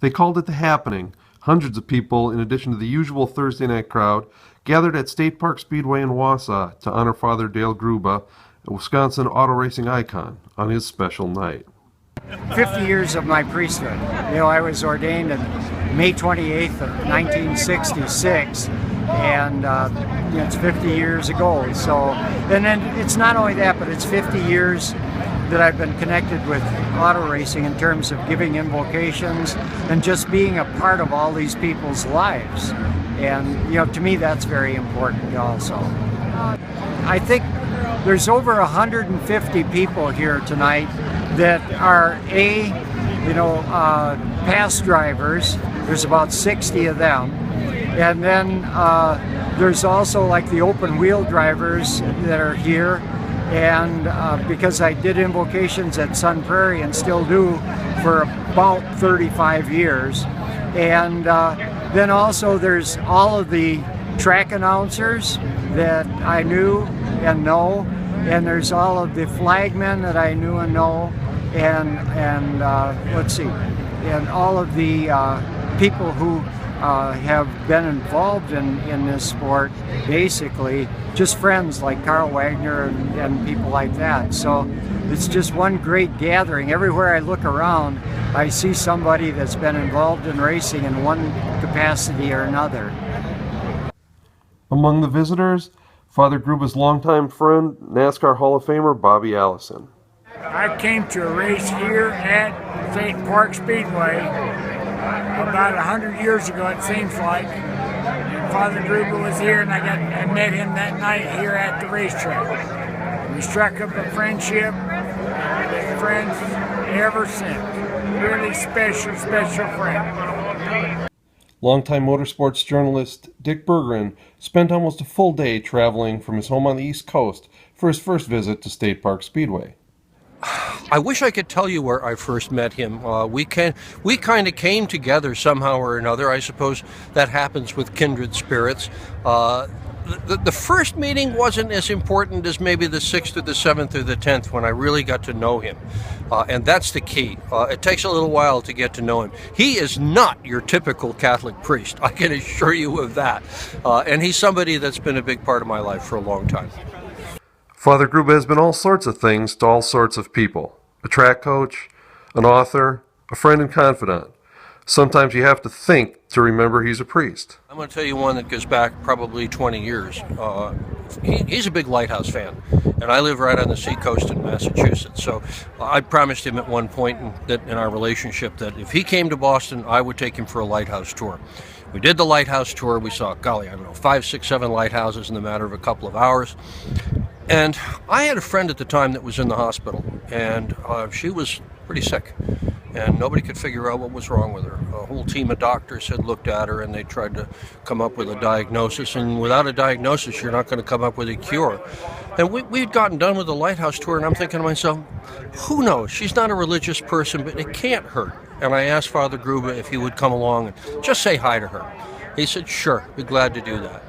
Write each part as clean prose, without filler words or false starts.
They called it The Happening. Hundreds of people, in addition to the usual Thursday night crowd, gathered at State Park Speedway in Wausau to honor Father Dale Grubba, a Wisconsin auto racing icon, on his special night. 50 years of my priesthood. I was ordained on May 28th of 1966, and it's 50 years ago. So, and then it's not only that, but it's 50 years that I've been connected with auto racing in terms of giving invocations and just being a part of all these people's lives. And to me, that's very important also. I think there's over 150 people here tonight that are past drivers. There's about 60 of them. And then there's also like the open wheel drivers that are here. And because I did invocations at Sun Prairie and still do for about 35 years. And then also there's all of the track announcers that I knew and know. And there's all of the flagmen that I knew and know. And all of the people who have been involved in this sport, basically just friends like Carl Wagner and people like that. So it's just one great gathering. Everywhere I look around, I see somebody that's been involved in racing in one capacity or another. Among the visitors, Father Grubba's longtime friend, NASCAR Hall of Famer Bobby Allison. I came to a race here at State Park Speedway about 100 years ago, it seems like. And Father Grubba was here, and I met him that night here at the racetrack. We struck up a friendship, and we've been friends ever since. Really special friend. Longtime motorsports journalist Dick Berggren spent almost a full day traveling from his home on the East Coast for his first visit to State Park Speedway. I wish I could tell you where I first met him. We kind of came together somehow or another. I suppose that happens with kindred spirits. The first meeting wasn't as important as maybe the 6th or the 7th or the 10th when I really got to know him. And that's the key. It takes a little while to get to know him. He is not your typical Catholic priest. I can assure you of that. And he's somebody that's been a big part of my life for a long time. Father Grubba has been all sorts of things to all sorts of people. A track coach, an author, a friend and confidant. Sometimes you have to think to remember he's a priest. I'm going to tell you one that goes back probably 20 years. He's a big Lighthouse fan, and I live right on the seacoast in Massachusetts. So I promised him at one point in our relationship that if he came to Boston, I would take him for a lighthouse tour. We did the lighthouse tour. We saw, 5, 6, 7 lighthouses in the matter of a couple of hours. And I had a friend at the time that was in the hospital, and she was pretty sick, and nobody could figure out what was wrong with her. A whole team of doctors had looked at her, and they tried to come up with a diagnosis, and without a diagnosis, you're not going to come up with a cure. And we'd gotten done with the lighthouse tour, and I'm thinking to myself, who knows? She's not a religious person, but it can't hurt. And I asked Father Grubba if he would come along and just say hi to her. He said, sure, be glad to do that.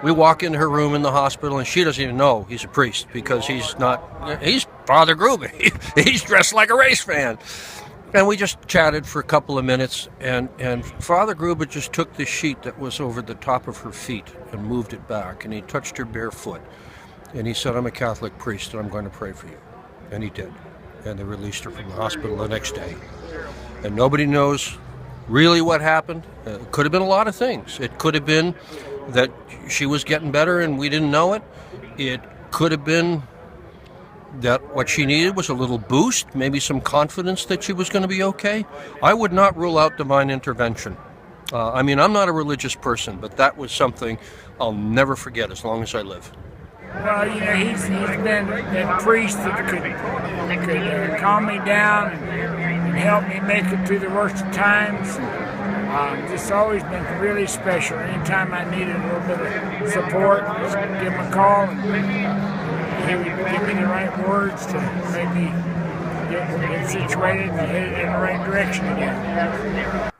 We walk into her room in the hospital, and she doesn't even know he's a priest because he's Father Grubba. He's dressed like a race fan. And we just chatted for a couple of minutes, and Father Grubba just took the sheet that was over the top of her feet and moved it back, and he touched her bare foot. And he said, I'm a Catholic priest, and I'm going to pray for you. And he did. And they released her from the hospital the next day. And nobody knows really what happened. It could have been a lot of things. It could have been that she was getting better and we didn't know it. It could have been that what she needed was a little boost, maybe some confidence that she was going to be okay. I would not rule out divine intervention. I'm not a religious person, but that was something I'll never forget as long as I live. Well, he's been that priest that could calm me down and help me make it through the worst of times. Just always been really special. Anytime I needed a little bit of support, just give him a call, and he would give me the right words to make me get situated and headed in the right direction again.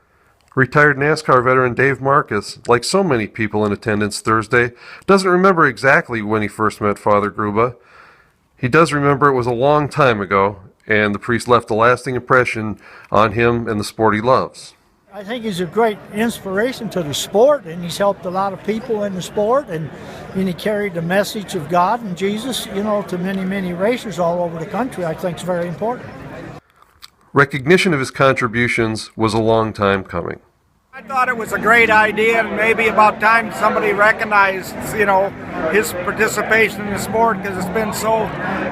Retired NASCAR veteran Dave Marcus, like so many people in attendance Thursday, doesn't remember exactly when he first met Father Grubba. He does remember it was a long time ago, and the priest left a lasting impression on him and the sport he loves. I think he's a great inspiration to the sport, and he's helped a lot of people in the sport, and he carried the message of God and Jesus, to many, many racers all over the country. I think it's very important. Recognition of his contributions was a long time coming. I thought it was a great idea, and maybe about time somebody recognized, his participation in the sport, because it's been so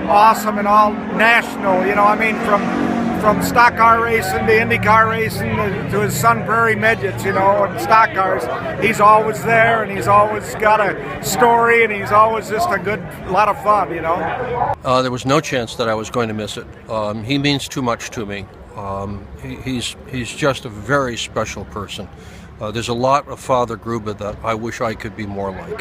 awesome and all national. From stock car racing to Indy car racing to his Sun Prairie midgets, and stock cars. He's always there, and he's always got a story, and he's always just a lot of fun. There was no chance that I was going to miss it. He means too much to me. He's just a very special person. There's a lot of Father Grubba that I wish I could be more like.